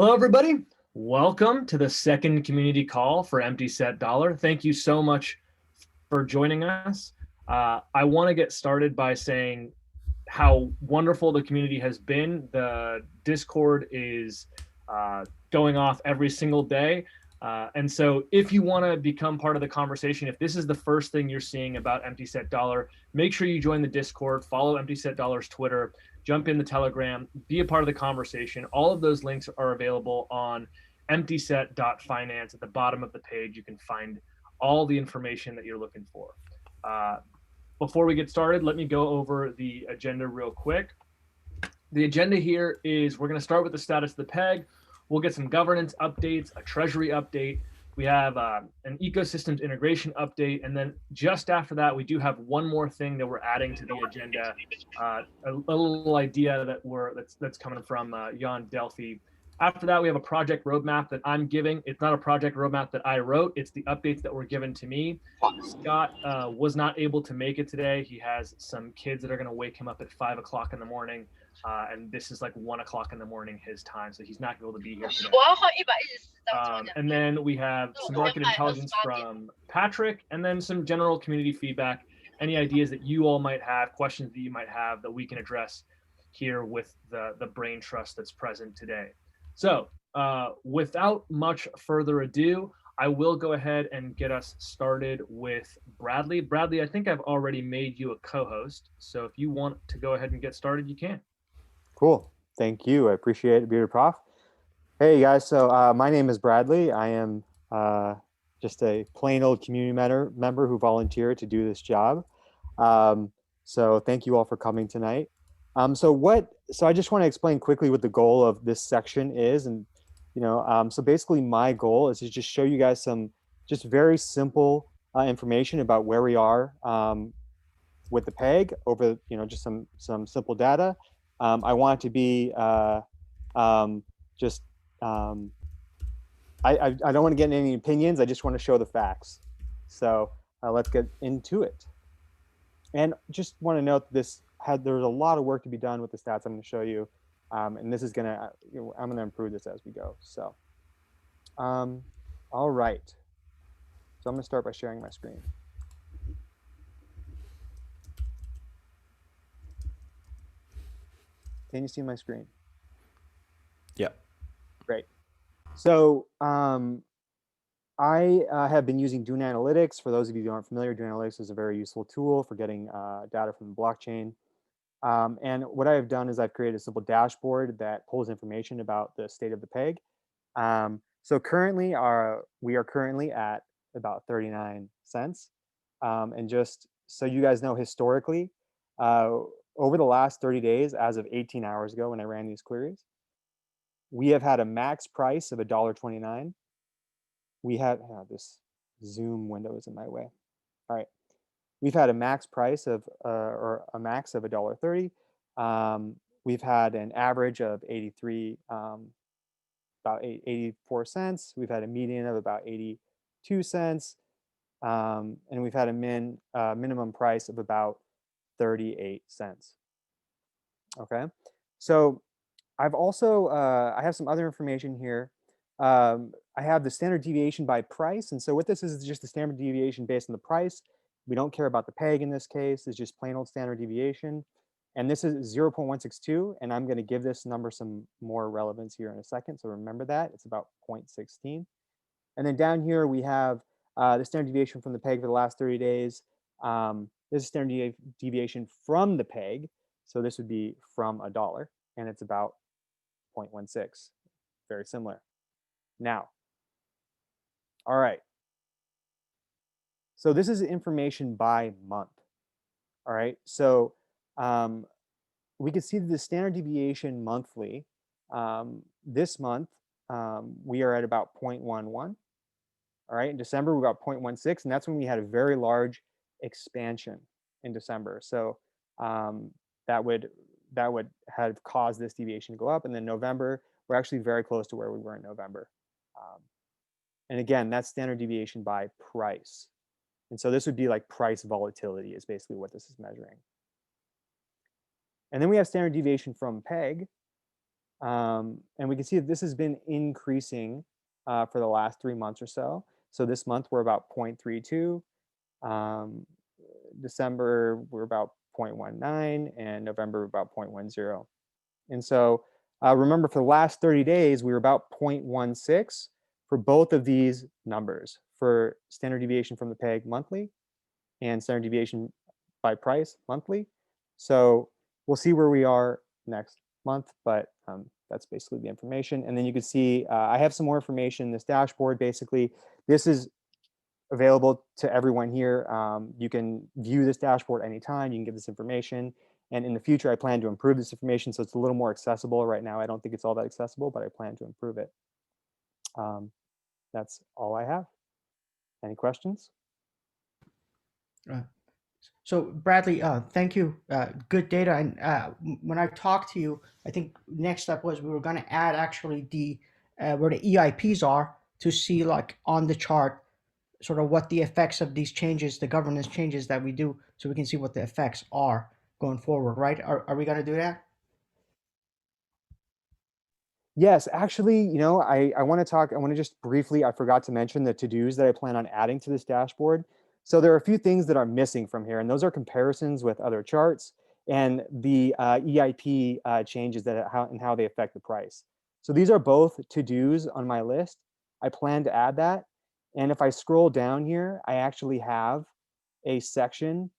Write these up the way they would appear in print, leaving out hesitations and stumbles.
Hello, everybody. Welcome to the second community call for Empty Set Dollar. Thank you so much for joining us. I want to get started by saying how wonderful the community has been. The Discord is going off every single day. And so if you want to become part of the conversation, if this is the first thing you're seeing about Empty Set Dollar, make sure you join the Discord, follow Empty Set Dollar's Twitter, jump in the Telegram, be a part of the conversation. All of those links are available on emptyset.finance. At the bottom of the page, you can find all the information that you're looking for. Before we get started, let me go over the agenda real quick. The agenda here is we're going to start with the status of the PEG. We'll get some governance updates, a Treasury update. We have an ecosystems integration update. And then just after that, we do have one more thing that we're adding to the agenda, a little idea that's coming from Jan Delphi. After that, we have a project roadmap that I'm giving. It's not a project roadmap that I wrote. It's the updates that were given to me. Scott was not able to make it today. He has some kids that are going to wake him up at 5 o'clock in the morning. And this is like 1 o'clock in the morning his time, so he's not able to be here today. And then we have some market intelligence from Patrick, and then some general community feedback, any ideas that you all might have, questions that you might have that we can address here with the brain trust that's present today. So without much further ado, I will go ahead and get us started with Bradley. Bradley, I think I've already made you a co-host, so if you want to go ahead and get started, you can. Cool. Thank you. I appreciate it, Bearded Prof. Hey, guys. So my name is Bradley. I am just a plain old community member who volunteered to do this job. So thank you all for coming tonight. So I just want to explain quickly what the goal of this section is. And, so basically my goal is to just show you guys some just very simple information about where we are with the PEG over, just some simple data. I want it to be I don't want to get any opinions. I just want to show the facts. So let's get into it. And just want to note there's a lot of work to be done with the stats I'm going to show you. And this is I'm going to improve this as we go. So, all right. So I'm going to start by sharing my screen. Can you see my screen? Yep. Great. So I have been using Dune Analytics. For those of you who aren't familiar, Dune Analytics is a very useful tool for getting data from the blockchain. And what I have done is I've created a simple dashboard that pulls information about the state of the PEG. So currently we are currently at about 39 cents. And just so you guys know, historically, over the last 30 days, as of 18 hours ago when I ran these queries, we have had a max price of $1.29. We have this Zoom window is in my way. All right, we've had a max price of or a max of $1.30. We've had an average of 83, about 84 cents. We've had a median of about 82 cents, and we've had a minimum price of about 38 cents. Okay, so I've also I have some other information here. I have the standard deviation by price, and so what this is just the standard deviation based on the price. We don't care about the PEG in this case. It's just plain old standard deviation, and this is 0.162. And I'm going to give this number some more relevance here in a second. So remember that it's about 0.16. And then down here we have the standard deviation from the PEG for the last 30 days. This is standard deviation from the PEG. So this would be from $1, and it's about 0.16, very similar. Now, all right. So this is information by month. All right. So we can see the standard deviation monthly. This month, we are at about 0.11. All right. In December, we got 0.16, and that's when we had a very large expansion in December. So that would have caused this deviation to go up. And then November, we're actually very close to where we were in November. And again, that's standard deviation by price. And so this would be like price volatility is basically what this is measuring. And then we have standard deviation from PEG. And we can see that this has been increasing for the last 3 months or so. So this month we're about 0.32. Um, December we're about 0.19, and November we're about 0.10. And so remember, for the last 30 days, we were about 0.16 for both of these numbers, for standard deviation from the peg monthly and standard deviation by price monthly. So we'll see where we are next month, but that's basically the information. And then you can see I have some more information in this dashboard. Basically, this is available to everyone here. You can view this dashboard anytime. You can get this information. And in the future, I plan to improve this information so it's a little more accessible. Right now, I don't think it's all that accessible, but I plan to improve it. That's all I have. Any questions? So Bradley, thank you. Good data. And when I talked to you, I think next step was we were going to add actually the where the EIPs are to see like on the chart sort of what the effects of these changes, the governance changes that we do, so we can see what the effects are going forward. Right? Are we going to do that? Yes, actually, I want to talk, I want to just briefly, I forgot to mention the to-dos that I plan on adding to this dashboard. So there are a few things that are missing from here, and those are comparisons with other charts and the EIP changes that how they affect the price. So these are both to-dos on my list. I plan to add that. And if I scroll down here, I actually have a section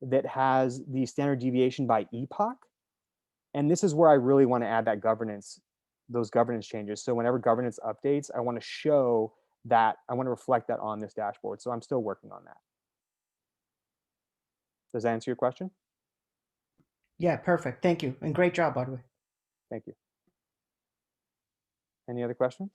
that has the standard deviation by epoch. And this is where I really want to add that those governance changes. So whenever governance updates, I want to show that, I want to reflect that on this dashboard. So I'm still working on that. Does that answer your question? Yeah, perfect. Thank you. And great job, by the way. Thank you. Any other questions?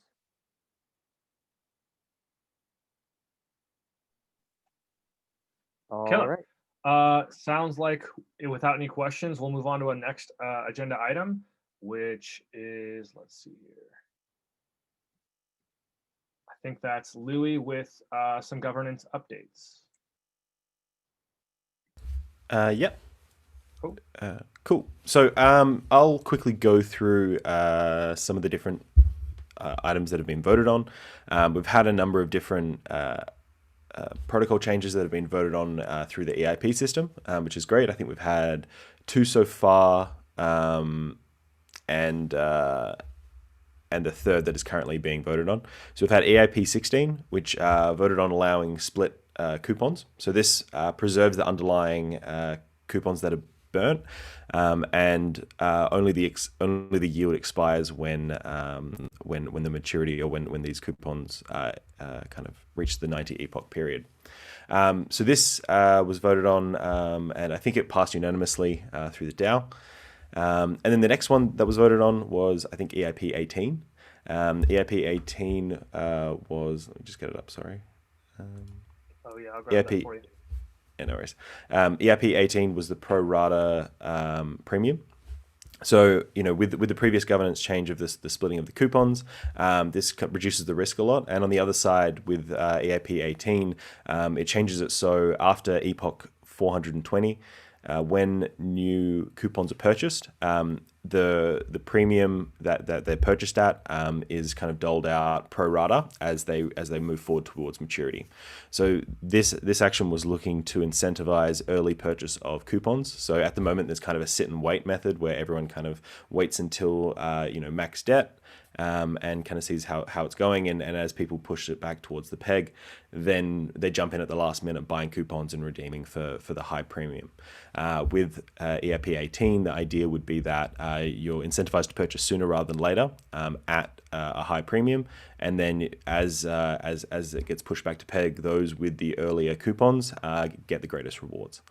All Killer. right. Sounds like without any questions, we'll move on to a next agenda item, which is, let's see here. I think that's Louis with some governance updates. Yep. Cool. Cool. So I'll quickly go through some of the different items that have been voted on. We've had a number of different protocol changes that have been voted on through the EIP system, which is great. I think we've had 2 so far, and the third that is currently being voted on. So we've had EIP 16, which voted on allowing split coupons. So this preserves the underlying coupons that are burnt, and only the yield expires when the maturity, or when these coupons kind of reach the 90 epoch period. So this was voted on, and I think it passed unanimously through the DAO. And then the next one that was voted on was, I think, EIP 18. EIP 18 was, let me just get it up, sorry. Oh yeah, I'll grab that for you. Yeah, no worries. EIP 18 was the pro rata premium. So, with the previous governance change of the splitting of the coupons, this reduces the risk a lot. And on the other side, with EIP 18, it changes it so after epoch 420, when new coupons are purchased, the premium that they're purchased at is kind of doled out pro rata as they move forward towards maturity. So this action was looking to incentivize early purchase of coupons. So at the moment, there's kind of a sit and wait method where everyone kind of waits until max debt. And kind of sees how it's going, and as people push it back towards the peg, then they jump in at the last minute buying coupons and redeeming for the high premium. With EIP 18, the idea would be that you're incentivized to purchase sooner rather than later at a high premium, and then as it gets pushed back to peg, those with the earlier coupons get the greatest rewards.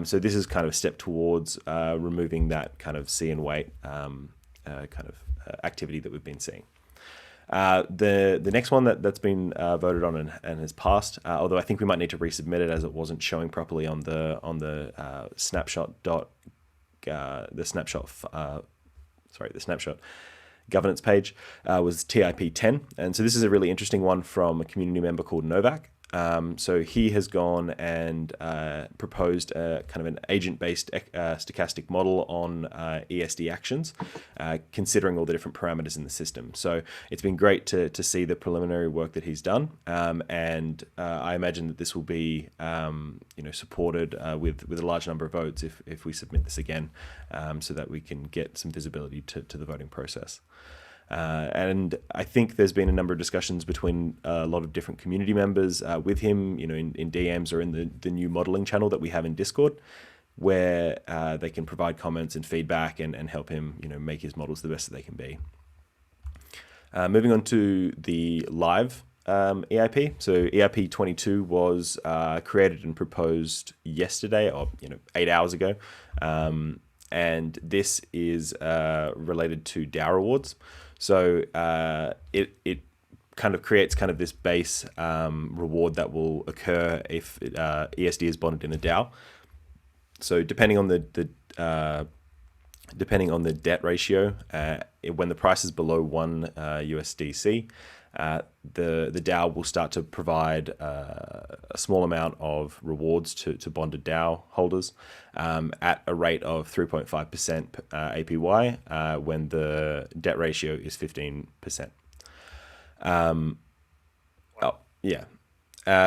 So this is kind of a step towards removing that kind of see and wait activity that we've been seeing. The next one that's been voted on and has passed, although I think we might need to resubmit it as it wasn't showing properly on the snapshot governance page, was TIP 10. And so this is a really interesting one from a community member called Novak. So he has gone and proposed a kind of an agent-based stochastic model on ESD actions, considering all the different parameters in the system. So it's been great to see the preliminary work that he's done, and I imagine that this will be supported with a large number of votes if we submit this again, so that we can get some visibility to the voting process. And I think there's been a number of discussions between a lot of different community members with him, in DMs or in the new modeling channel that we have in Discord, where they can provide comments and feedback and help him, make his models the best that they can be. Moving on to the live EIP. So EIP 22 was created and proposed yesterday, or 8 hours ago. And this is related to DAO rewards. So it kind of creates kind of this base reward that will occur if ESD is bonded in a DAO. So depending on the debt ratio, when the price is below 1 USDC, the DAO will start to provide a small amount of rewards to bonded DAO holders at a rate of 3.5% APY when the debt ratio is 15%.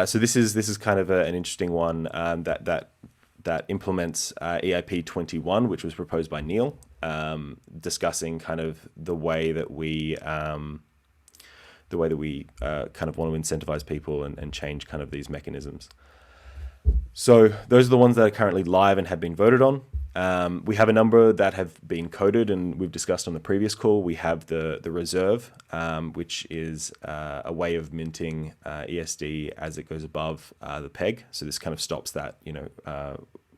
So this is kind of an interesting one that implements EIP 21, which was proposed by Neil, discussing kind of the way that we kind of want to incentivize people and change kind of these mechanisms. So those are the ones that are currently live and have been voted on. We have a number that have been coded, and we've discussed on the previous call. We have the reserve, which is a way of minting ESD as it goes above the peg. So this kind of stops that,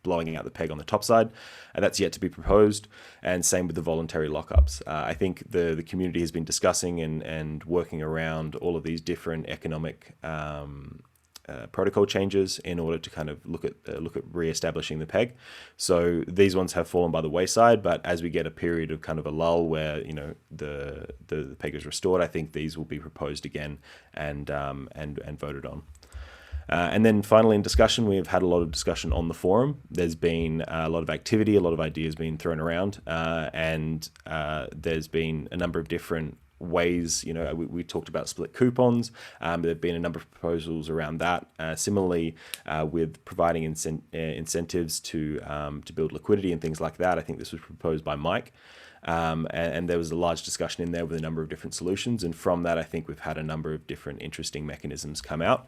blowing out the peg on the top side, and that's yet to be proposed. And same with the voluntary lockups. I think the community has been discussing and working around all of these different economic protocol changes in order to kind of look at re-establishing the peg. So these ones have fallen by the wayside, but as we get a period of kind of a lull where the peg is restored, I think these will be proposed again and voted on. And then finally in discussion, we've had a lot of discussion on the forum. There's been a lot of activity, a lot of ideas being thrown around, and there's been a number of different ways. We talked about split coupons. There have been a number of proposals around that. Similarly, with providing incentives to build liquidity and things like that. I think this was proposed by Mike. And there was a large discussion in there with a number of different solutions. And from that, I think we've had a number of different interesting mechanisms come out.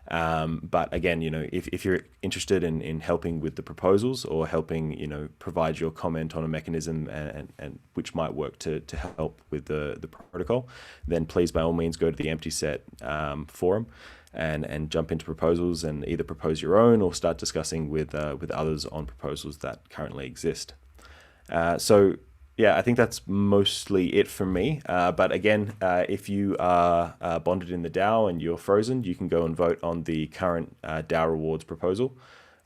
But again, if you're interested in helping with the proposals or helping, provide your comment on a mechanism and which might work to help with the protocol, then please, by all means, go to the Empty Set forum and jump into proposals and either propose your own or start discussing with others on proposals that currently exist. Yeah, I think that's mostly it from me. But again, if you are bonded in the DAO and you're frozen, you can go and vote on the current DAO rewards proposal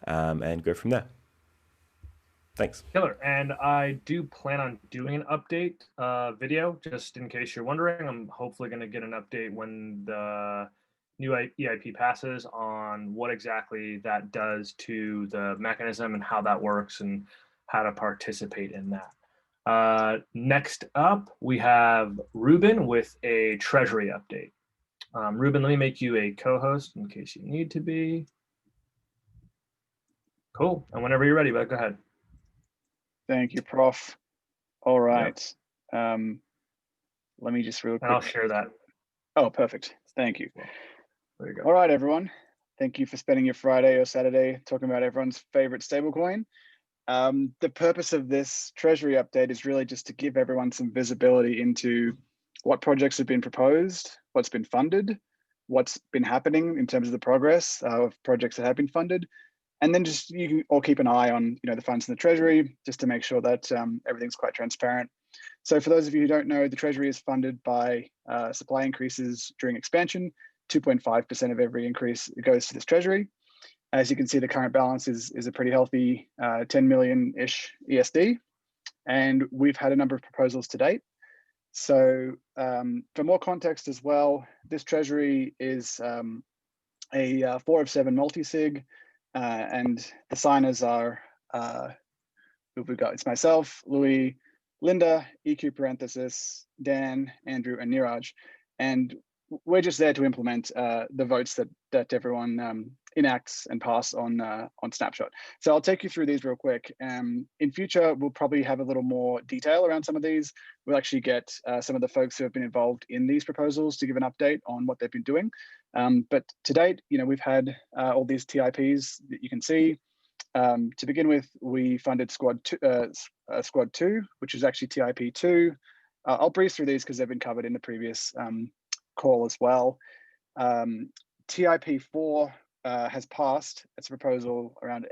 and go from there. Thanks. Killer. And I do plan on doing an update video, just in case you're wondering. I'm hopefully going to get an update when the new EIP passes on what exactly that does to the mechanism and how that works and how to participate in that. Next up, we have Ruben with a Treasury update. Ruben, let me make you a co-host in case you need to be. Cool. And whenever you're ready, but go ahead. Thank you, Prof. All right. Yep. Let me just real quick. And I'll share that. Oh, perfect. Thank you. There you go. All right, everyone. Thank you for spending your Friday or Saturday talking about everyone's favorite stablecoin. The purpose of this Treasury update is really just to give everyone some visibility into what projects have been proposed, what's been funded, what's been happening in terms of the progress of projects that have been funded, and then just you can all keep an eye on the funds in the Treasury just to make sure that everything's quite transparent. So for those of you who don't know, the Treasury is funded by supply increases during expansion. 2.5% of every increase goes to this Treasury. As you can see, the current balance is a pretty healthy 10 million-ish ESD, and we've had a number of proposals to date. So for more context as well, this Treasury is a 4 of 7 multi-sig, and the signers are, who have we got? It's myself, Louis, Linda, EQ parenthesis, Dan, Andrew, and Niraj. And we're just there to implement the votes that everyone enacts and pass on Snapshot. So I'll take you through these real quick. In future, we'll probably have a little more detail around some of these. We'll actually get some of the folks who have been involved in these proposals to give an update on what they've been doing. But to date, we've had all these TIPs that you can see. To begin with, we funded Squad 2, which is actually TIP 2. I'll breeze through these because they've been covered in the previous call as well. TIP 4 has passed. It's a proposal around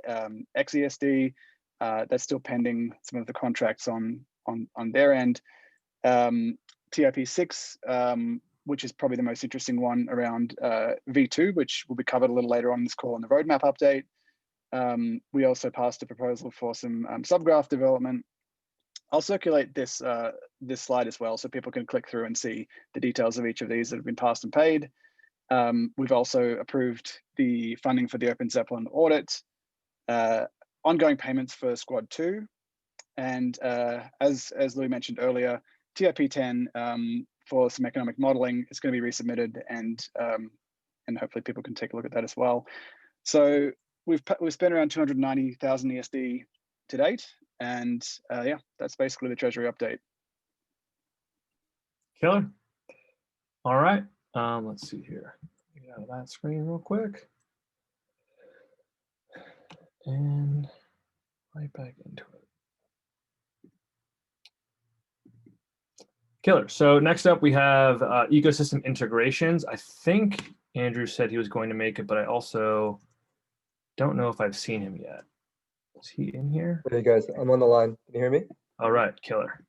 XESD. That's still pending some of the contracts on their end. TIP 6, which is probably the most interesting one, around V2, which will be covered a little later on in this call in the roadmap update. We also passed a proposal for some subgraph development. I'll circulate this this slide as well so people can click through and see the details of each of these that have been passed and paid. We've also approved the funding for the Open Zeppelin audit, ongoing payments for Squad 2, and as Louis mentioned earlier, TIP 10 for some economic modeling is going to be resubmitted, and hopefully people can take a look at that as well. So we've spent around 290,000 ESD to date, and yeah, that's basically the Treasury update. Killer. All right. Let's see here. Get out of that screen real quick. And right back into it. Killer. So next up we have ecosystem integrations. I think Andrew said he was going to make it, but I also don't know if I've seen him yet. Is he in here? Hey guys, I'm on the line. Can you hear me? All right, killer.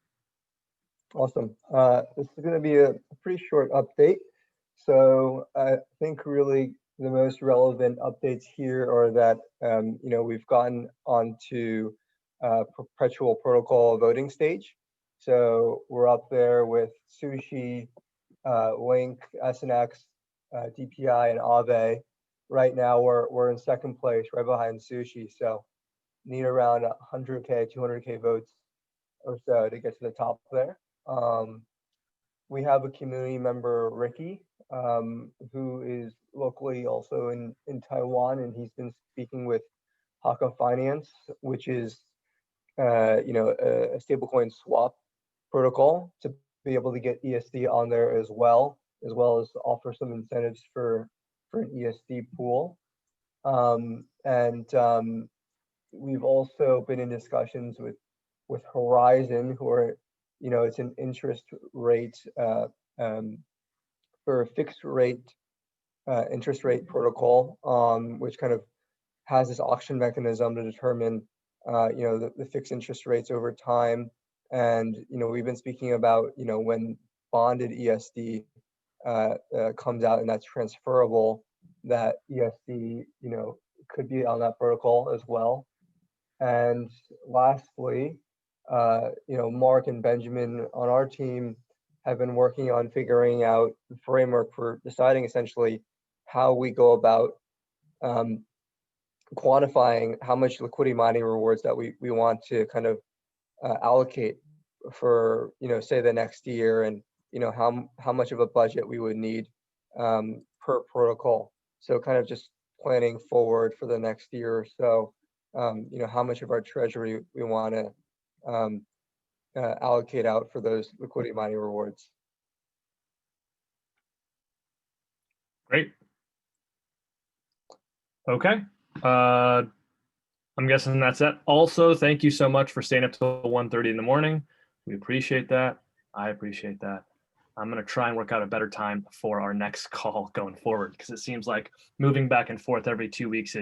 Awesome. This is going to be a pretty short update. So I think really the most relevant updates here are that we've gotten onto perpetual protocol voting stage. So we're up there with Sushi, Link, SNX, DPI, and Aave. Right now we're in second place, right behind Sushi. So need around 100K, 200K votes or so to get to the top there. We have a community member, Ricky, who is locally also in Taiwan, and he's been speaking with Hakka Finance, which is a stablecoin swap protocol to be able to get ESD on there as well as offer some incentives for an ESD pool. We've also been in discussions with Horizon, who are, it's an interest rate for a fixed rate interest rate protocol, which kind of has this auction mechanism to determine, the fixed interest rates over time. And, we've been speaking about, when bonded ESD comes out and that's transferable, that ESD, could be on that protocol as well. And lastly, Mark and Benjamin on our team have been working on figuring out the framework for deciding essentially how we go about quantifying how much liquidity mining rewards that we want to kind of allocate for, say the next year, and, how much of a budget we would need per protocol. So kind of just planning forward for the next year or so, how much of our treasury we want to allocate out for those liquidity mining rewards. Great. Okay. I'm guessing that's it. Also, thank you so much for staying up till 1:30 in the morning. We appreciate that. I appreciate that. I'm going to try and work out a better time for our next call going forward, because it seems like moving back and forth every 2 weeks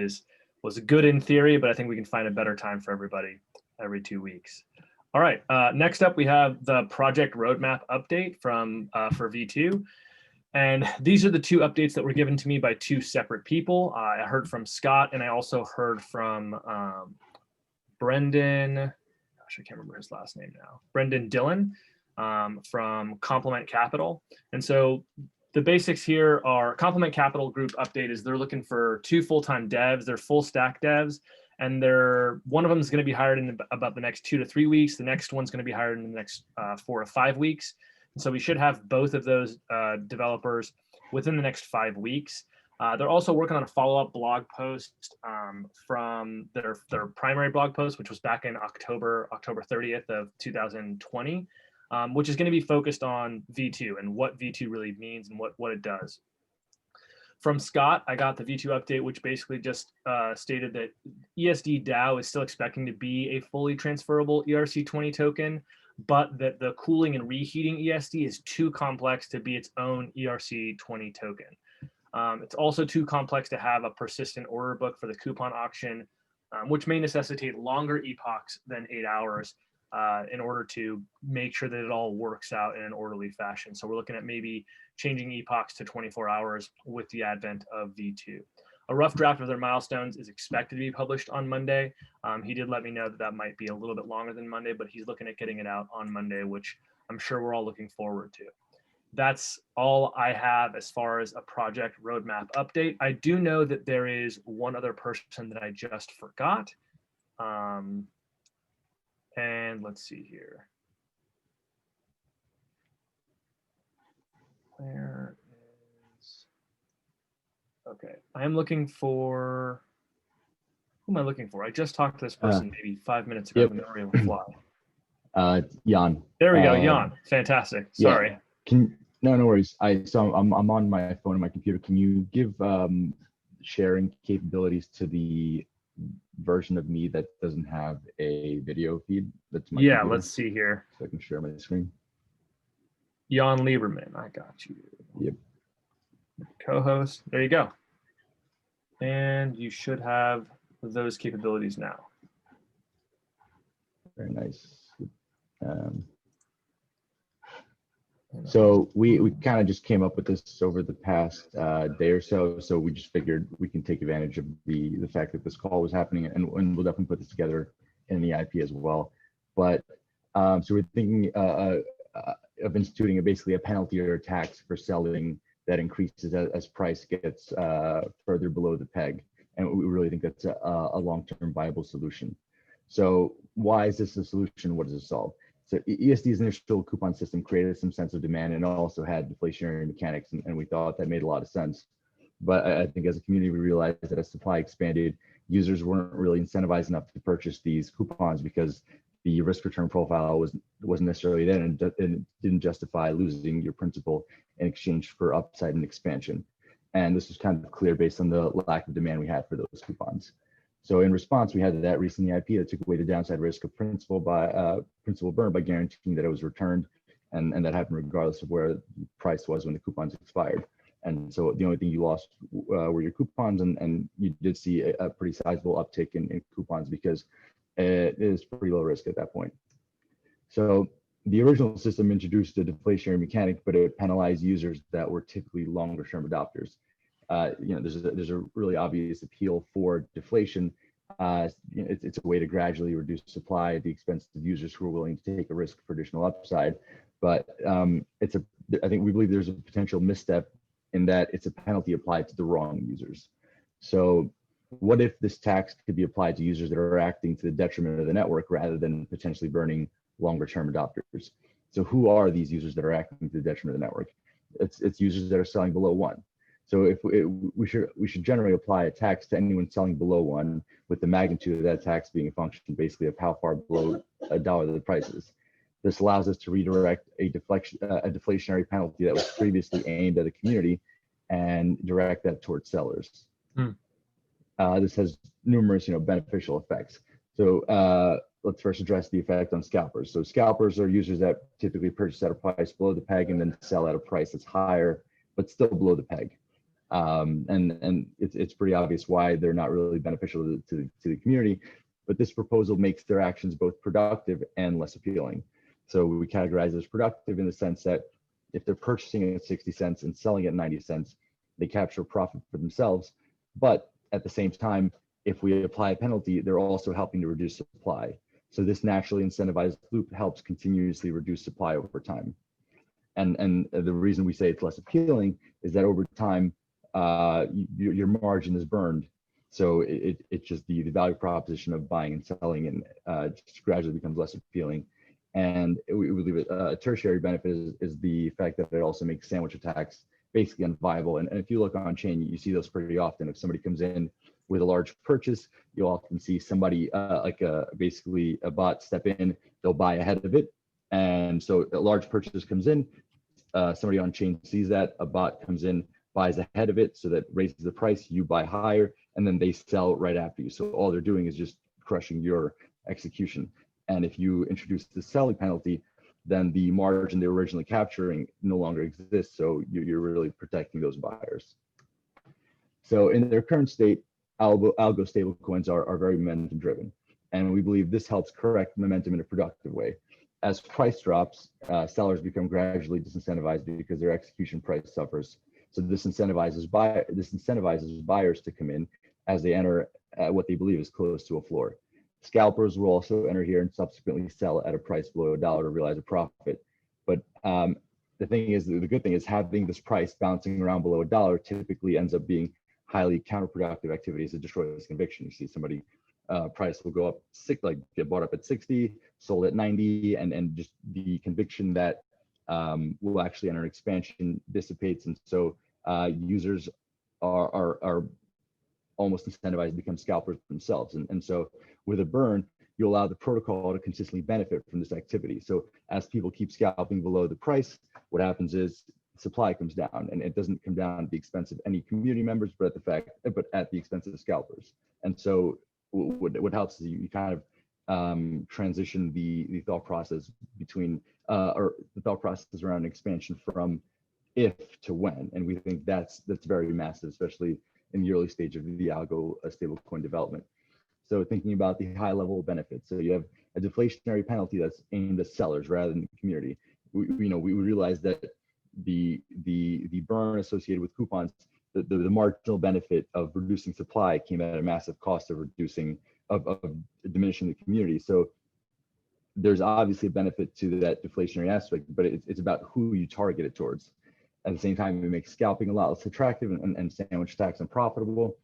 was good in theory, but I think we can find a better time for everybody every 2 weeks. All right. Next up, we have the project roadmap update for V2. And these are the two updates that were given to me by two separate people. I heard from Scott, and I also heard from Brendan. Gosh, I can't remember his last name now. Brendan Dillon from Complement Capital. And so The basics here are Complement Capital Group update is they're looking for 2 full-time devs. They're full stack devs, and one of them is going to be hired in about the next 2 to 3 weeks. The next one's going to be hired in the next 4 to 5 weeks. And so we should have both of those developers within the next 5 weeks. They're also working on a follow-up blog post from their primary blog post, which was back in October 30th of 2020. Which is going to be focused on V2 and what V2 really means and what it does. From Scott, I got the V2 update, which basically just stated that ESD DAO is still expecting to be a fully transferable ERC20 token, but that the cooling and reheating ESD is too complex to be its own ERC20 token. It's also too complex to have a persistent order book for the coupon auction, which may necessitate longer epochs than 8 hours. In order to make sure that it all works out in an orderly fashion. So we're looking at maybe changing epochs to 24 hours with the advent of V2. A rough draft of their milestones is expected to be published on Monday. He did let me know that that might be a little bit longer than Monday, but he's looking at getting it out on Monday, which I'm sure we're all looking forward to. That's all I have as far as a project roadmap update. I do know that there is one other person that I just forgot. And let's see here. Where is, okay, I am looking for, who am I looking for? I just talked to this person maybe 5 minutes ago. Yep. And they were able to fly. Jan. There we go, Jan. Fantastic. Sorry. Yeah. No worries. I'm on my phone and my computer. Can you give sharing capabilities to the version of me that doesn't have a video feed? That's my computer, let's see here. so I can share my screen. Jan Lieberman, I got you. Yep. Co-host. There you go. And you should have those capabilities now. Very nice. So we kind of just came up with this over the past day or so. So we just figured we can take advantage of the fact that this call was happening, and we'll definitely put this together in the IP as well. But so we're thinking of instituting basically a penalty or a tax for selling that increases as price gets further below the peg. And we really think that's a long-term viable solution. So why is this a solution? What does it solve? So ESD's initial coupon system created some sense of demand and also had deflationary mechanics, and we thought that made a lot of sense. But I think as a community, we realized that as supply expanded, users weren't really incentivized enough to purchase these coupons because the risk return profile wasn't necessarily there, and it didn't justify losing your principal in exchange for upside and expansion. And this was kind of clear based on the lack of demand we had for those coupons. So in response, we had that recent EIP that took away the downside risk of principal burn by guaranteeing that it was returned, and that happened regardless of where the price was when the coupons expired. And so the only thing you lost were your coupons, and you did see a pretty sizable uptick in coupons because it is pretty low risk at that point. So the original system introduced a deflationary mechanic, but it penalized users that were typically longer term adopters. There's a really obvious appeal for deflation. It's a way to gradually reduce supply at the expense of users who are willing to take a risk for additional upside. But I think we believe there's a potential misstep in that it's a penalty applied to the wrong users. So what if this tax could be applied to users that are acting to the detriment of the network rather than potentially burning longer term adopters? So who are these users that are acting to the detriment of the network? It's users that are selling below 1. So we should generally apply a tax to anyone selling below 1, with the magnitude of that tax being a function basically of how far below $1 the price is. This allows us to redirect a deflationary penalty that was previously aimed at the community and direct that towards sellers. This has numerous beneficial effects. So let's first address the effect on scalpers. So scalpers are users that typically purchase at a price below the peg and then sell at a price that's higher, but still below the peg. And it's pretty obvious why they're not really beneficial to the community, but this proposal makes their actions both productive and less appealing. So we categorize as productive in the sense that if they're purchasing at 60 cents and selling at 90 cents, they capture profit for themselves. But at the same time, if we apply a penalty, they're also helping to reduce supply. So this naturally incentivized loop helps continuously reduce supply over time. And the reason we say it's less appealing is that over time, your margin is burned. So it's just the value proposition of buying and selling and just gradually becomes less appealing. And we believe a tertiary benefit is the fact that it also makes sandwich attacks basically unviable. And if you look on chain, you see those pretty often. If somebody comes in with a large purchase, you'll often see somebody basically a bot step in, they'll buy ahead of it. And so a large purchase comes in, somebody on chain sees that, a bot comes in, buys ahead of it, so that raises the price, you buy higher, and then they sell right after you. So all they're doing is just crushing your execution. And if you introduce the selling penalty, then the margin they're originally capturing no longer exists. So you're really protecting those buyers. So in their current state, algo stablecoins are very momentum driven. And we believe this helps correct momentum in a productive way. As price drops, sellers become gradually disincentivized because their execution price suffers. So this incentivizes buyers to come in as they enter at what they believe is close to a floor. Scalpers will also enter here and subsequently sell at a price below $1 to realize a profit. But the good thing is having this price bouncing around below $1 typically ends up being highly counterproductive activities that destroy this conviction. You see somebody price will go up get bought up at 60, sold at 90, and just the conviction that will actually enter expansion dissipates, and so users are almost incentivized to become scalpers themselves. And so with a burn, you allow the protocol to consistently benefit from this activity. So as people keep scalping below the price, what happens is supply comes down, and it doesn't come down at the expense of any community members, but at the expense of the scalpers. And so what helps is you kind of transition the thought process between or the thought process around expansion from if to when. And we think that's very massive, especially in the early stage of the algo stablecoin development. So thinking about the high level benefits, so you have a deflationary penalty that's aimed at sellers rather than the community. We realize that the burn associated with coupons, the marginal benefit of reducing supply came at a massive cost of diminishing the community. So there's obviously a benefit to that deflationary aspect, but it's about who you target it towards. At the same time, it makes scalping a lot less attractive and sandwich attacks unprofitable.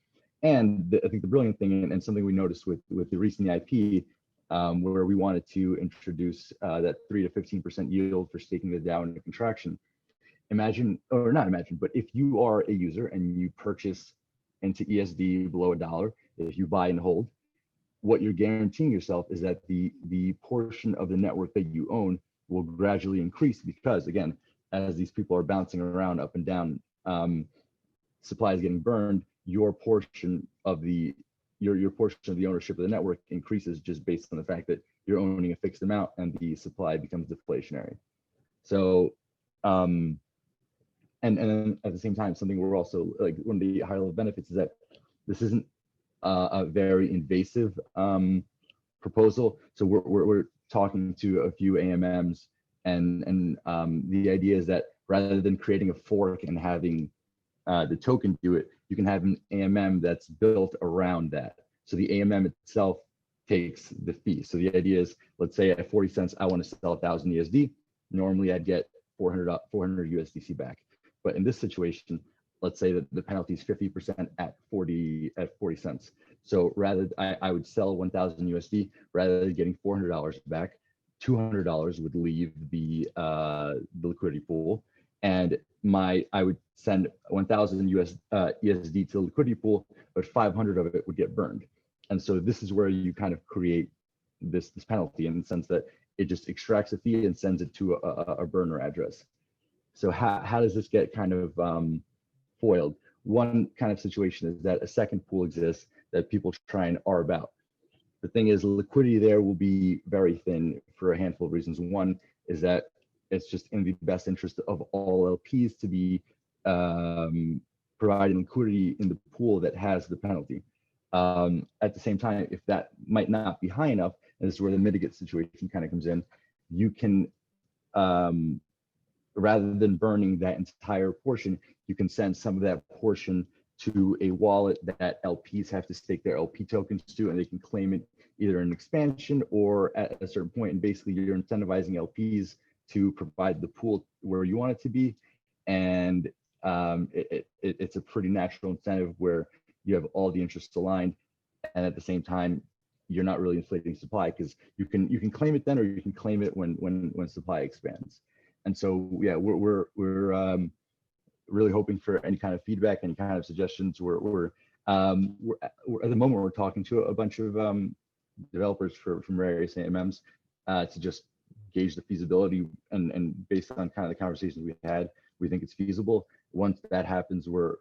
And I think the brilliant thing, and something we noticed with the recent EIP, where we wanted to introduce that 3 to 15% yield for staking the DAO into contraction. But if you are a user and you purchase into ESD below $1, if you buy and hold, what you're guaranteeing yourself is that the portion of the network that you own will gradually increase, because again, as these people are bouncing around up and down, supply is getting burned, your portion of the ownership of the network increases just based on the fact that you're owning a fixed amount and the supply becomes deflationary. So and then at the same time, something we're also like, one of the high level benefits is that this isn't a very invasive proposal. So we're talking to a few AMMs, and the idea is that rather than creating a fork and having the token do it, you can have an AMM that's built around that. So the AMM itself takes the fee. So the idea is, let's say at 40 cents, I want to sell 1,000 ESD. Normally I'd get 400 USDC back. But in this situation, let's say that the penalty is 50% at 40 cents. So I would sell 1,000 USD rather than getting $400 back. $200 would leave the liquidity pool, and I would send 1,000 ESD to the liquidity pool, but 500 of it would get burned. And so this is where you kind of create this penalty, in the sense that it just extracts a fee and sends it to a burner address. So how does this get kind of foiled? One kind of situation is that a second pool exists that people try and arb out. The thing is, liquidity there will be very thin for a handful of reasons. One is that it's just in the best interest of all LPs to be providing liquidity in the pool that has the penalty. At the same time, if that might not be high enough, and this is where the mitigate situation kind of comes in, you can, rather than burning that entire portion, you can send some of that portion to a wallet that LPs have to stake their LP tokens to, and they can claim it either in expansion or at a certain point. And basically you're incentivizing LPs to provide the pool where you want it to be. And it's a pretty natural incentive where you have all the interests aligned, and at the same time, you're not really inflating supply, because you can claim it then, or you can claim it when supply expands. And so yeah, we're really hoping for any kind of feedback, any kind of suggestions. We're at the moment we're talking to a bunch of developers from various AMMs to just gauge the feasibility, and based on kind of the conversations we had, we think it's feasible. Once that happens, we're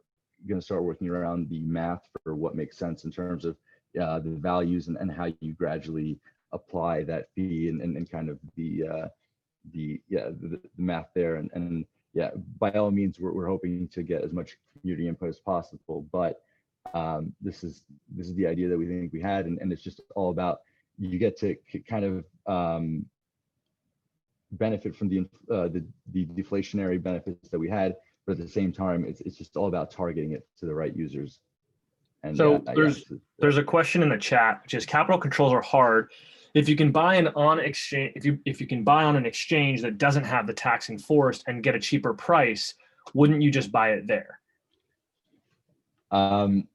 going to start working around the math for what makes sense in terms of the values and how you gradually apply that fee, and kind of the math there. And yeah, by all means, we're hoping to get as much community input as possible, but this is the idea that we think we had, and it's just all about, you get to kind of benefit from the deflationary benefits that we had, but at the same time, it's just all about targeting it to the right users. And so there's a question in the chat, which is, capital controls are hard. If you can buy on exchange, if you can buy on an exchange that doesn't have the tax enforced and get a cheaper price, wouldn't you just buy it there? But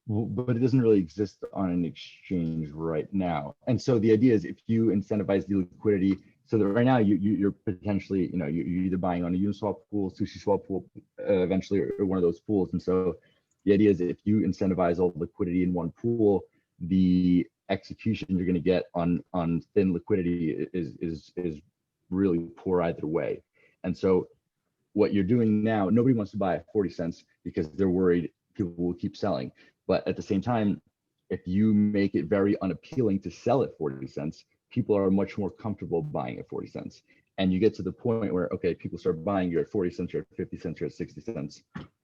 it doesn't really exist on an exchange right now. And so the idea is, if you incentivize the liquidity, so that right now you're potentially, you're either buying on a Uniswap pool, SushiSwap pool, eventually, or one of those pools. And so the idea is, if you incentivize all the liquidity in one pool, the execution you're going to get on thin liquidity is really poor either way. And so what you're doing now, nobody wants to buy at 40 cents because they're worried people will keep selling. But at the same time, if you make it very unappealing to sell at 40 cents, people are much more comfortable buying at 40 cents. And you get to the point where, okay, people start buying, you're at 40 cents, you're at 50 cents, you're at 60 cents.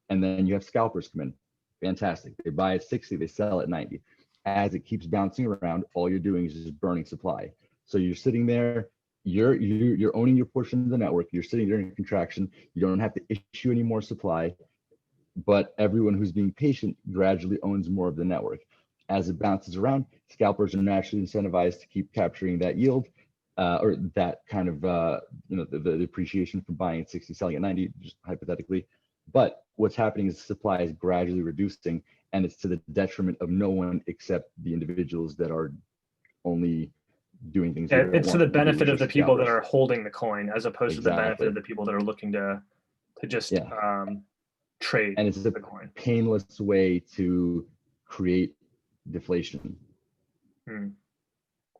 And then you have scalpers come in. Fantastic. They buy at 60, they sell at 90. As it keeps bouncing around, all you're doing is just burning supply. So you're sitting there, you're owning your portion of the network, you're sitting there in contraction, you don't have to issue any more supply, but everyone who's being patient gradually owns more of the network. As it bounces around, scalpers are naturally incentivized to keep capturing that yield, or that kind of the appreciation from buying at 60, selling at 90, just hypothetically. But what's happening is the supply is gradually reducing, and it's to the detriment of no one except the individuals that are only doing things. Yeah, it's to the benefit of the people that scalpers. are holding the coin, as opposed to the benefit of the people that are looking to just trade. And it's a the coin. painless way to create deflation.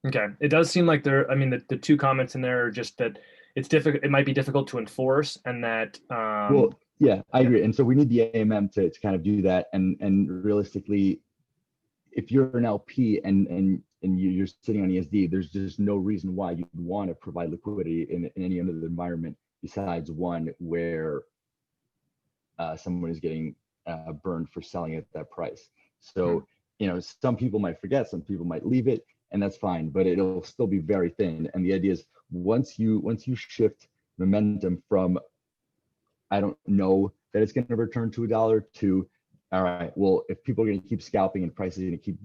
Okay, it does seem like the two comments in there are just that it's difficult. It might be difficult to enforce, and that. Well, yeah, I agree. And so we need the AMM to kind of do that. And realistically, if you're an LP and you're sitting on ESD, there's just no reason why you'd want to provide liquidity in any other environment besides one where someone is getting burned for selling at that price. So, some people might forget, some people might leave it, and that's fine, but it'll still be very thin. And the idea is, once you shift momentum from, I don't know that it's going to return to $1 to, all right, well, if people are going to keep scalping and prices are going to keep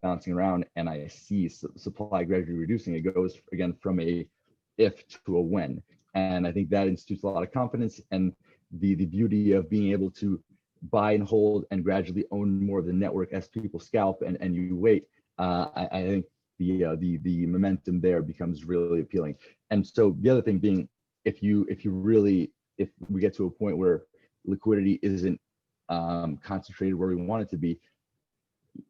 bouncing around, and I see supply gradually reducing, it goes again from a if to a when. And I think that institutes a lot of confidence, and the beauty of being able to buy and hold and gradually own more of the network as people scalp and you wait. I think the momentum there becomes really appealing. And so the other thing being, if we get to a point where liquidity isn't concentrated where we want it to be,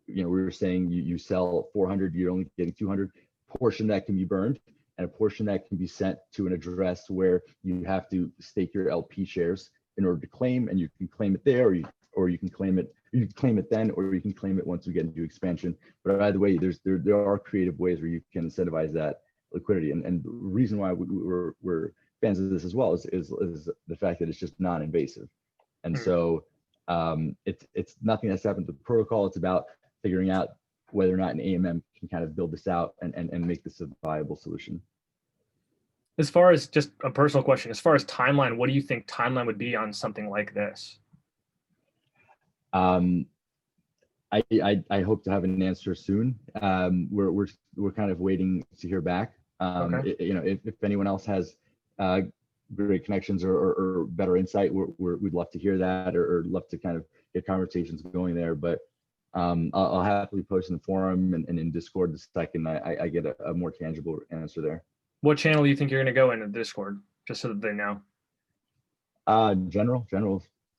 we were saying you sell 400, you're only getting 200. Portion that can be burned, and a portion that can be sent to an address where you have to stake your LP shares in order to claim, and you can claim it there, or you can claim it. You can claim it then, or you can claim it once we get into expansion. But either way, there are creative ways where you can incentivize that liquidity. And the reason why we're fans of this as well is the fact that it's just non-invasive. And so it's nothing that's happened to the protocol. It's about figuring out whether or not an AMM can kind of build this out and make this a viable solution. As far as just a personal question, as far as timeline, what do you think timeline would be on something like this? I hope to have an answer soon. We're kind of waiting to hear back. Okay. If anyone else has great connections or better insight, we'd love to hear that, or love to kind of get conversations going there. But I'll happily post in the forum and in Discord the second I get a more tangible answer there. What channel do you think you're going to go in Discord, just so that they know? General.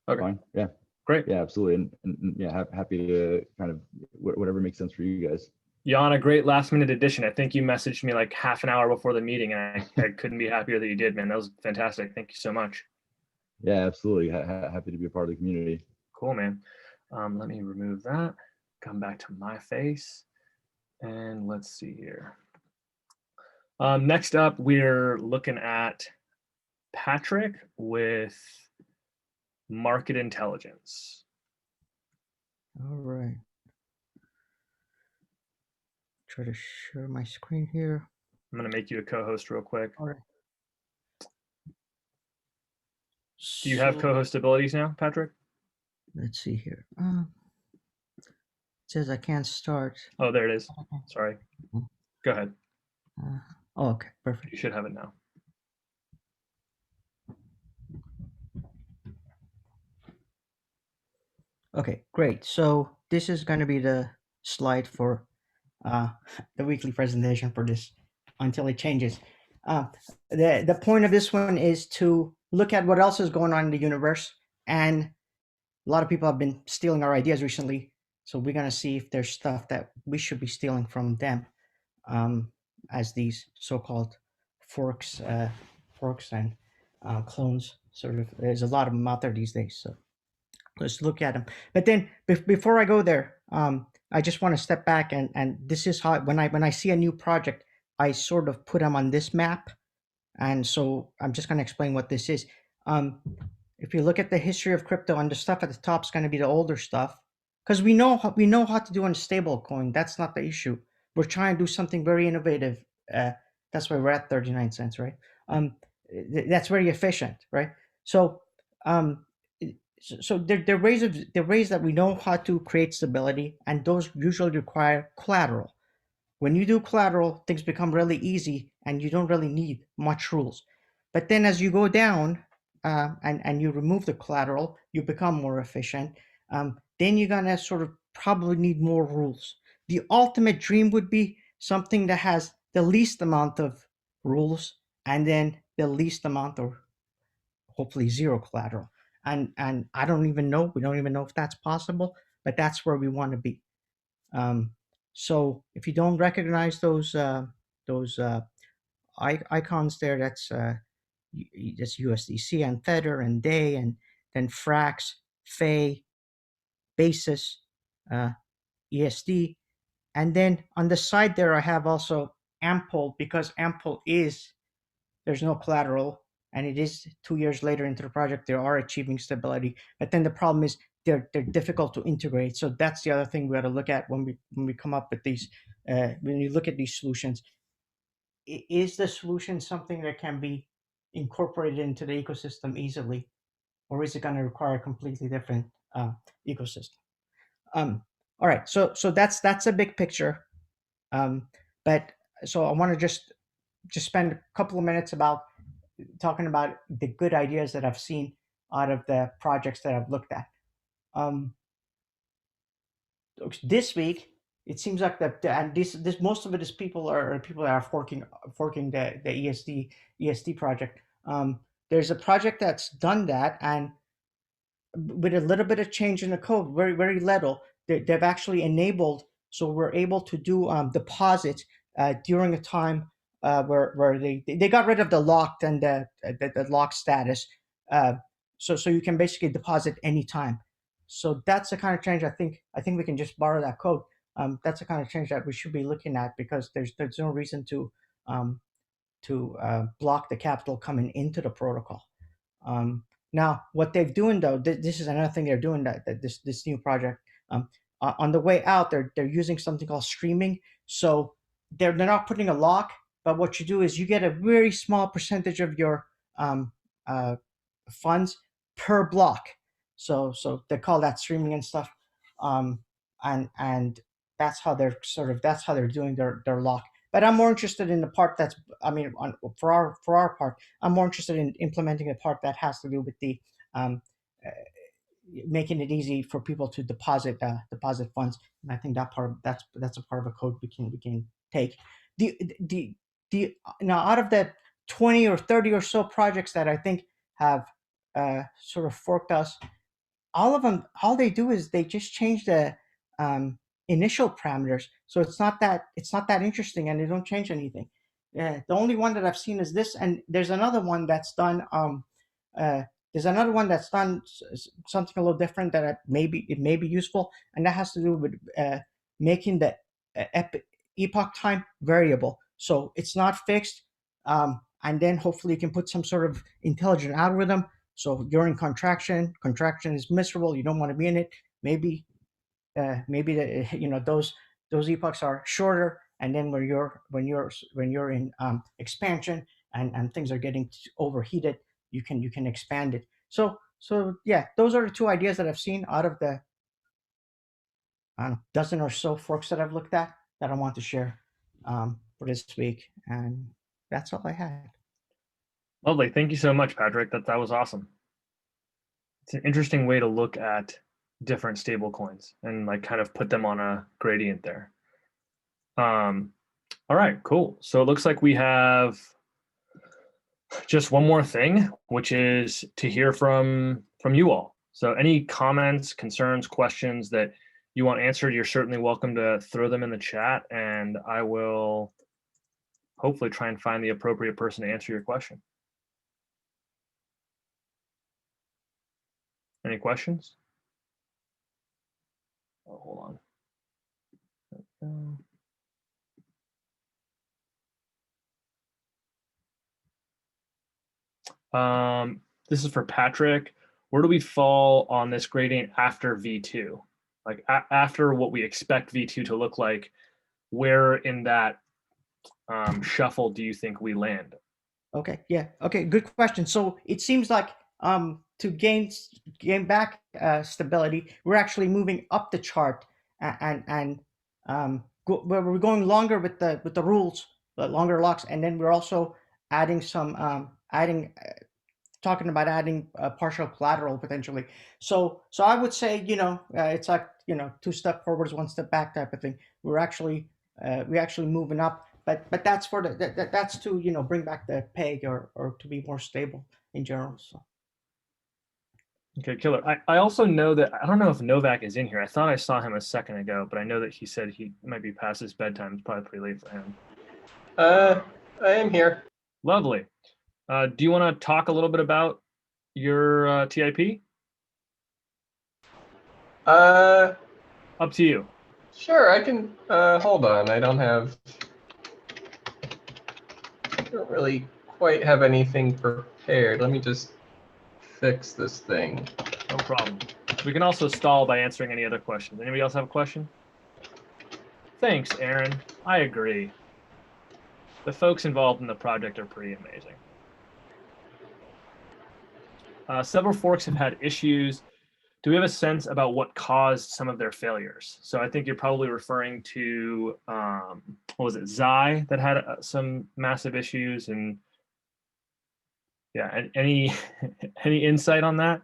Okay. Fine. Yeah. Great. Yeah, absolutely. And yeah, happy to kind of whatever makes sense for you guys. Jan, a great last minute addition. I think you messaged me like half an hour before the meeting, and I couldn't be happier that you did, man. That was fantastic. Thank you so much. Yeah, absolutely. Happy to be a part of the community. Cool, man. Let me remove that. Come back to my face. And let's see here. Next up, we're looking at Patrick with market intelligence. All right. Try to share my screen here. I'm going to make you a co-host real quick. All right. Do you have co-host abilities now, Patrick? Let's see here. It says I can't start. Oh, there it is. Sorry. Go ahead. Oh, okay, perfect. You should have it now. Okay, great. So this is going to be the slide for the weekly presentation for this until it changes. The point of this one is to look at what else is going on in the universe, and a lot of people have been stealing our ideas recently. So we're going to see if there's stuff that we should be stealing from them, as these so-called forks and clones. Sort of, there's a lot of them out there these days. So let's look at them. But then before I go there, I just want to step back and this is how when I see a new project, I sort of put them on this map. And so I'm just going to explain what this is. If you look at the history of crypto, and the stuff at the top is going to be the older stuff, because we know how to do on stable coin. That's not the issue. We're trying to do something very innovative. That's why we're at 39 cents, right? That's very efficient, right? So there are ways that we know how to create stability, and those usually require collateral. When you do collateral, things become really easy, and you don't really need much rules. But then as you go down and you remove the collateral, you become more efficient. Then you're gonna sort of probably need more rules. The ultimate dream would be something that has the least amount of rules and then the least amount, or hopefully zero collateral. And I don't even know. We don't even know if that's possible, but that's where we want to be. So if you don't recognize those icons there, that's USDC and Tether and Day, and then Frax, Fay, Basis, ESD, and then on the side there I have also Ample, because Ample there's no collateral, and it is 2 years later into the project. They are achieving stability, but then the problem is they're difficult to integrate. So that's the other thing we got to look at when we come up with these. When you look at these solutions, is the solution something that can be incorporated into the ecosystem easily, or is it going to require a completely different ecosystem? All right, so that's a big picture, but so I want to just spend a couple of minutes about talking about the good ideas that I've seen out of the projects that I've looked at. This week, it seems like and this most of it is people that are forking the ESD project. There's a project that's done that, and with a little bit of change in the code, very very little, they've actually enabled, so we're able to do deposits during a time where they got rid of the locked and the locked status, so you can basically deposit anytime. So that's the kind of change I think we can just borrow that code. That's the kind of change that we should be looking at, because there's no reason to block the capital coming into the protocol. Now, what they're doing though, this is another thing they're doing, that this new project. On the way out, they're using something called streaming. So they're not putting a lock, but what you do is you get a very small percentage of your funds per block. So they call that streaming and stuff. And that's how they're doing their lock. But I'm more interested in the part that's, I mean, for our part, I'm more interested in implementing the part that has to do with the um, uh, making it easy for people to deposit funds. And I think that part, that's a part of a code we can take. The the the Now, out of the 20 or 30 or so projects that I think have sort of forked us, all of them, all they do is they just change the um, initial parameters. So it's not that interesting, and they don't change anything. Yeah, the only one that I've seen is this, and there's another one that's done. Uh, there's another one that's done something a little different that it may be useful, and that has to do with making the epoch time variable. So it's not fixed, and then hopefully you can put some sort of intelligent algorithm. So you're in contraction. Contraction is miserable. You don't want to be in it. Maybe those epochs are shorter, and then when you're in expansion and things are getting overheated, you can expand it. So yeah, those are the two ideas that I've seen out of the, I don't know, dozen or so forks that I've looked at that I want to share for this week, and that's all I had. Lovely. Thank you so much, Patrick. That was awesome. It's an interesting way to look at different stable coins and like kind of put them on a gradient there. All right, cool. So it looks like we have just one more thing, which is to hear from you all. So any comments, concerns, questions that you want answered, you're certainly welcome to throw them in the chat, and I will hopefully try and find the appropriate person to answer your question. Any questions? Oh, hold on. This is for Patrick. Where do we fall on this gradient after V2? Like after what we expect V2 to look like, where in that shuffle do you think we land? Okay, yeah. Okay, good question. So it seems like to gain back stability, we're actually moving up the chart, and we're going longer with the rules, the longer locks, and then we're also adding some talking about adding partial collateral potentially. So I would say, it's like, two step forwards, one step back type of thing. We're actually moving up, but that's for that's to bring back the peg or to be more stable in general. So. Okay, killer. I also know that, I don't know if Novak is in here. I thought I saw him a second ago, but I know that he said he might be past his bedtime. It's probably pretty late for him. I am here. Lovely. Do you want to talk a little bit about your TIP? Up to you. Sure, I can. Hold on. I don't really quite have anything prepared. Let me just fix this thing. No problem. We can also stall by answering any other questions. Anybody else have a question? Thanks, Aaron. I agree. The folks involved in the project are pretty amazing. Several forks have had issues. Do we have a sense about what caused some of their failures? So I think you're probably referring to, what was it, Xi that had some massive issues, and yeah, any any insight on that?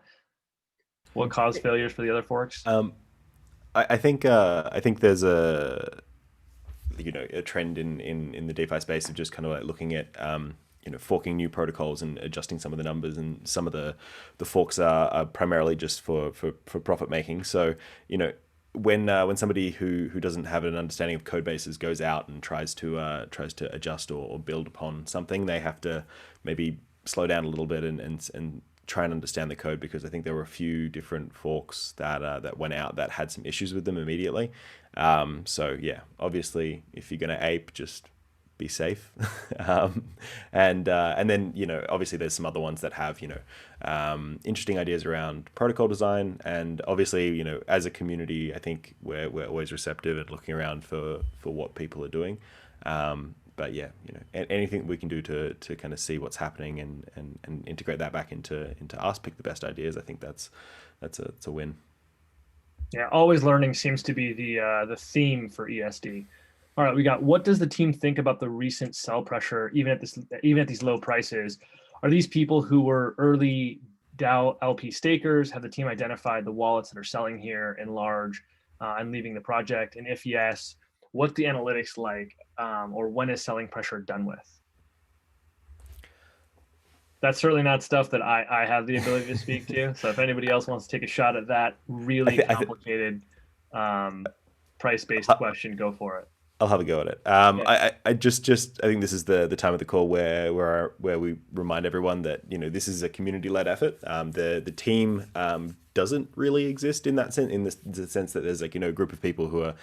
What caused failures for the other forks? I think there's a trend in the DeFi space of just kind of like looking at forking new protocols and adjusting some of the numbers, and some of the forks are primarily just for profit making. So when somebody who doesn't have an understanding of code bases goes out and tries to adjust or build upon something, they have to maybe slow down a little bit and try and understand the code, because I think there were a few different forks that went out that had some issues with them immediately. So yeah, obviously if you're going to ape, just be safe. And then obviously there's some other ones that have interesting ideas around protocol design, and obviously as a community I think we're always receptive at looking around for what people are doing. But yeah, anything we can do to kind of see what's happening and integrate that back into us, pick the best ideas, I think that's a win. Yeah, always learning seems to be the theme for ESD. All right, we got, what does the team think about the recent sell pressure, even at these low prices? Are these people who were early DAO LP stakers? Have the team identified the wallets that are selling here in large and leaving the project? And if yes, what's the analytics like, or when is selling pressure done with? That's certainly not stuff that I have the ability to speak to. So if anybody else wants to take a shot at that really complicated price-based question, go for it. I'll have a go at it. I just I think this is the time of the call where we remind everyone that, you know, this is a community-led effort. The team doesn't really exist in that sense, in the sense that there's, like, you know, a group of people who are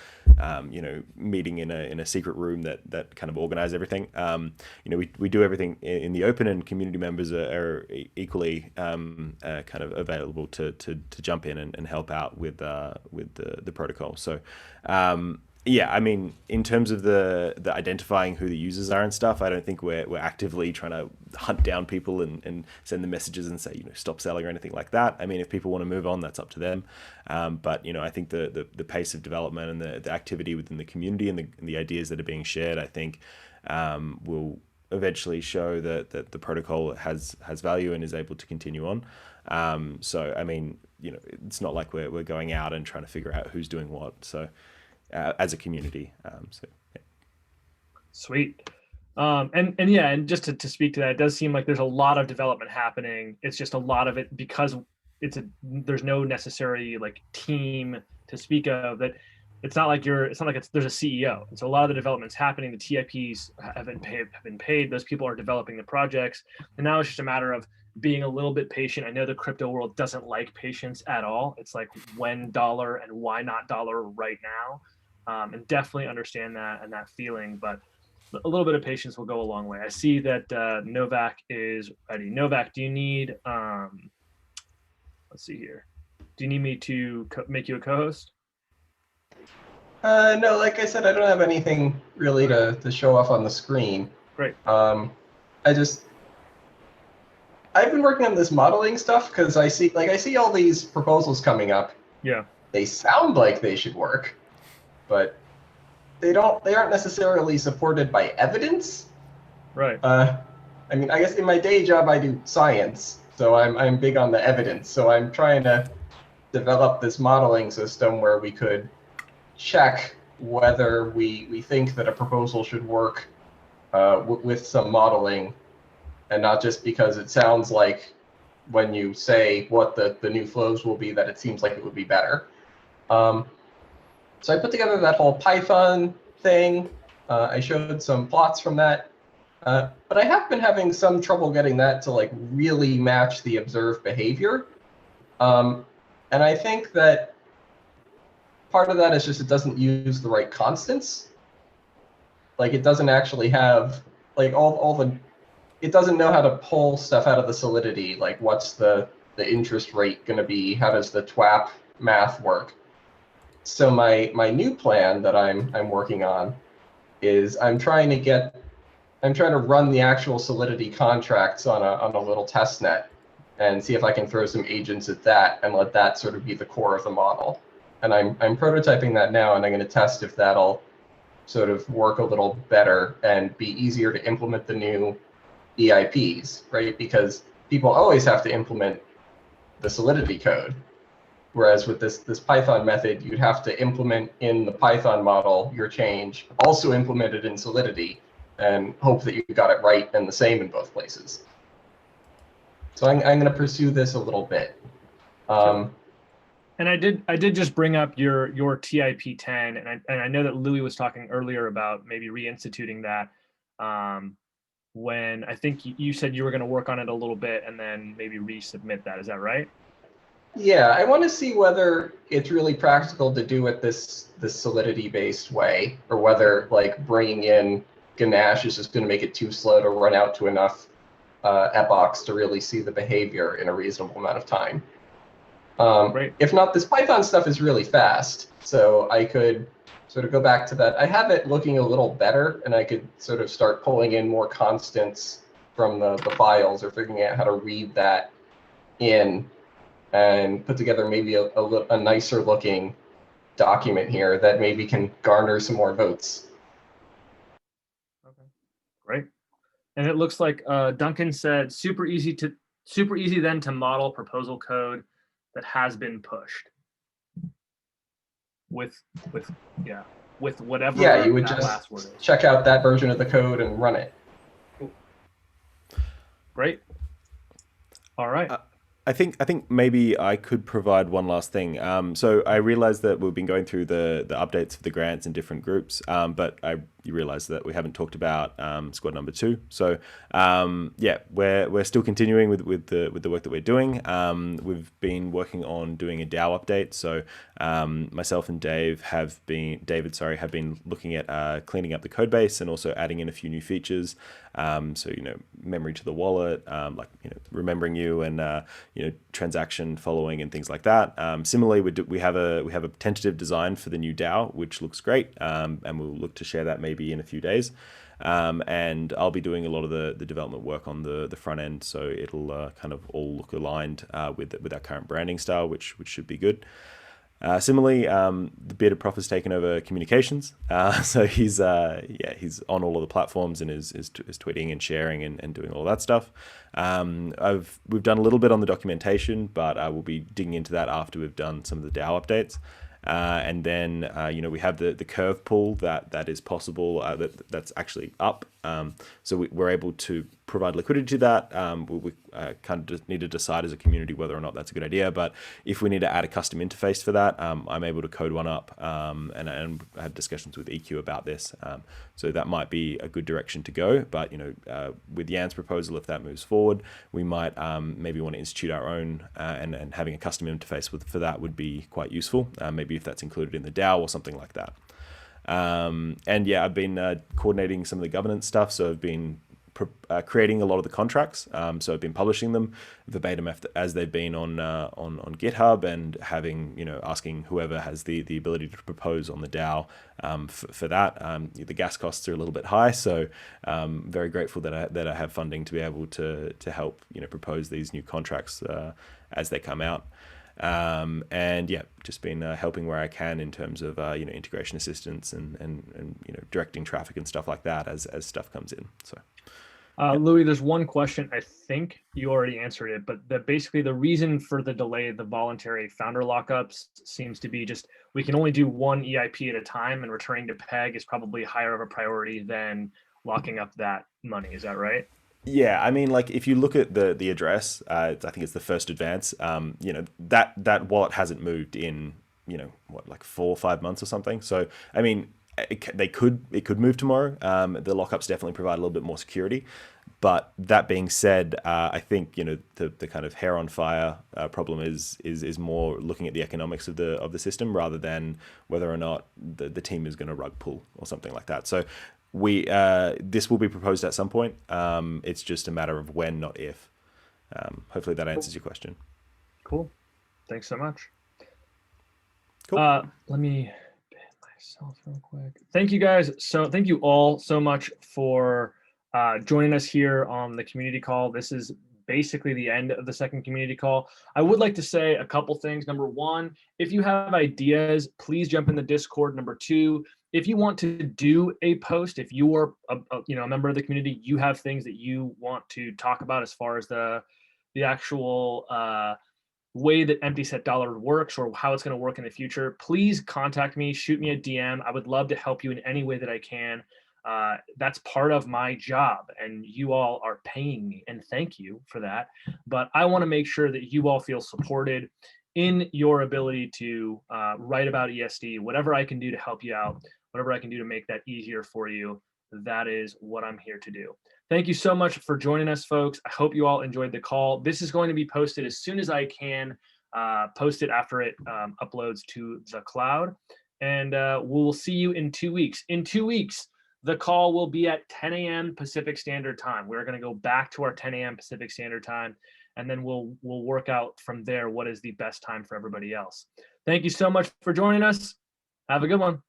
you know, meeting in a secret room that kind of organize everything. You know, we do everything in the open, and community members are equally kind of available to jump in and help out with the protocol. So yeah, I mean, in terms of the identifying who the users are and stuff, I don't think we're actively trying to hunt down people and send them messages and say, you know, stop selling or anything like that. I mean, if people want to move on, that's up to them. But, you know, I think the pace of development and the activity within the community and the ideas that are being shared, I think will eventually show that the protocol has value and is able to continue on. So, I mean, you know, it's not like we're going out and trying to figure out who's doing what. So, as a community. So, yeah. Sweet. And yeah, and just to speak to that, it does seem like there's a lot of development happening. It's just a lot of it because there's no necessary like team to speak of. That it's not like there's a CEO. And so a lot of the development's happening. The TIPs have been paid. Those people are developing the projects, and now it's just a matter of being a little bit patient. I know the crypto world doesn't like patience at all. It's like, when dollar and why not dollar right now? And definitely understand that and that feeling, but a little bit of patience will go a long way. I see that Novak is ready. Novak, do you need, let's see here. Do you need me to make you a co-host? No, like I said, I don't have anything really to show off on the screen. Great. I've been working on this modeling stuff because I see all these proposals coming up. Yeah. They sound like they should work, but they aren't necessarily supported by evidence. Right. I mean, I guess in my day job I do science, so I'm big on the evidence. So I'm trying to develop this modeling system where we could check whether we think that a proposal should work with some modeling, and not just because it sounds like when you say what the new flows will be that it seems like it would be better. So I put together that whole Python thing. I showed some plots from that, but I have been having some trouble getting that to like really match the observed behavior. And I think that part of that is just it doesn't use the right constants. Like, it doesn't actually have like it doesn't know how to pull stuff out of the solidity. Like, what's the interest rate going to be? How does the TWAP math work? So my new plan that I'm working on is I'm trying to run the actual Solidity contracts on a little test net and see if I can throw some agents at that and let that sort of be the core of the model. And I'm prototyping that now, and I'm going to test if that'll sort of work a little better and be easier to implement the new EIPs, right? Because people always have to implement the Solidity code. Whereas with this Python method, you'd have to implement in the Python model your change, also implement it in Solidity, and hope that you got it right and the same in both places. So I'm going to pursue this a little bit. And I did just bring up your TIP10, and I know that Louis was talking earlier about maybe reinstituting that. When I think you said you were going to work on it a little bit and then maybe resubmit that. Is that right? Yeah, I want to see whether it's really practical to do it this Solidity-based way, or whether like bringing in Ganache is just going to make it too slow to run out to enough epochs to really see the behavior in a reasonable amount of time. Right. If not, this Python stuff is really fast, so I could sort of go back to that. I have it looking a little better, and I could sort of start pulling in more constants from the files, or figuring out how to read that in and put together maybe a nicer looking document here that maybe can garner some more votes. And it looks like Duncan said super easy then to model proposal code that has been pushed with whatever Yeah, you would that just last word is. check out that version of the code and run it. Great. All right. I think maybe I could provide one last thing. So I realized that we've been going through the updates for the grants in different groups, but you realize that we haven't talked about squad number 2. So yeah, we're still continuing with the work that we're doing. We've been working on doing a DAO update. So myself and David have been looking at cleaning up the code base and also adding in a few new features. So memory to the wallet, remembering you, and transaction following and things like that. Similarly, we have a tentative design for the new DAO, which looks great, and we'll look to share that maybe in a few days. And I'll be doing a lot of the development work on the front end, so it'll kind of all look aligned with our current branding style, which should be good. Similarly, the bearded prof has taken over communications, so he's on all of the platforms and is tweeting and sharing and doing all that stuff. We've done a little bit on the documentation, but I will be digging into that after we've done some of the DAO updates. And then we have the curve pool that is possible, that's actually up. So we're able to provide liquidity to that. We kind of just need to decide as a community whether or not that's a good idea. But if we need to add a custom interface for that, I'm able to code one up, and I had discussions with EQ about this. So that might be a good direction to go. But with Jan's proposal, if that moves forward, we might maybe want to institute our own, and having a custom interface for that would be quite useful. Maybe if that's included in the DAO or something like that. And yeah, I've been coordinating some of the governance stuff. So I've been creating a lot of the contracts. So I've been publishing them verbatim as they've been on GitHub, and having asking whoever has the ability to propose on the DAO for that. The gas costs are a little bit high, so very grateful that I have funding to be able to help propose these new contracts as they come out. And yeah, just been helping where I can in terms of integration assistance and directing traffic and stuff like that as stuff comes in. So Louis, there's one question. I think you already answered it, but basically the reason for the delay of the voluntary founder lockups seems to be just we can only do one EIP at a time, and returning to PEG is probably higher of a priority than locking up that money. Is that right? Yeah, I mean, like if you look at the address, I think it's the first advance. That wallet hasn't moved in like 4 or 5 months or something. So I mean, it could move tomorrow. The lockups definitely provide a little bit more security. But that being said, I think the kind of hair on fire problem is more looking at the economics of the system rather than whether or not the team is going to rug pull or something like that. So this will be proposed at some point. It's just a matter of when, not if. Hopefully that answers your question. Cool. Thanks so much. Cool. Let me ban myself real quick. Thank you guys. Thank you all so much for joining us here on the community call. This is basically the end of the second community call. I would like to say a couple things. Number one, if you have ideas, please jump in the Discord. Number two, if you want to do a post, if you are a member of the community, you have things that you want to talk about as far as the actual way that empty set dollar works or how it's going to work in the future, please contact me, shoot me a DM. I would love to help you in any way that I can. That's part of my job, and you all are paying me, and thank you for that. But I want to make sure that you all feel supported in your ability to write about ESD. Whatever I can do to help you out, whatever I can do to make that easier for you, that is what I'm here to do. Thank you so much for joining us, folks. I hope you all enjoyed the call. This is going to be posted as soon as I can post it after it uploads to the cloud. And we'll see you in 2 weeks. In 2 weeks, the call will be at 10 a.m. Pacific Standard Time. We're going to go back to our 10 a.m. Pacific Standard Time, and then we'll work out from there what is the best time for everybody else. Thank you so much for joining us. Have a good one.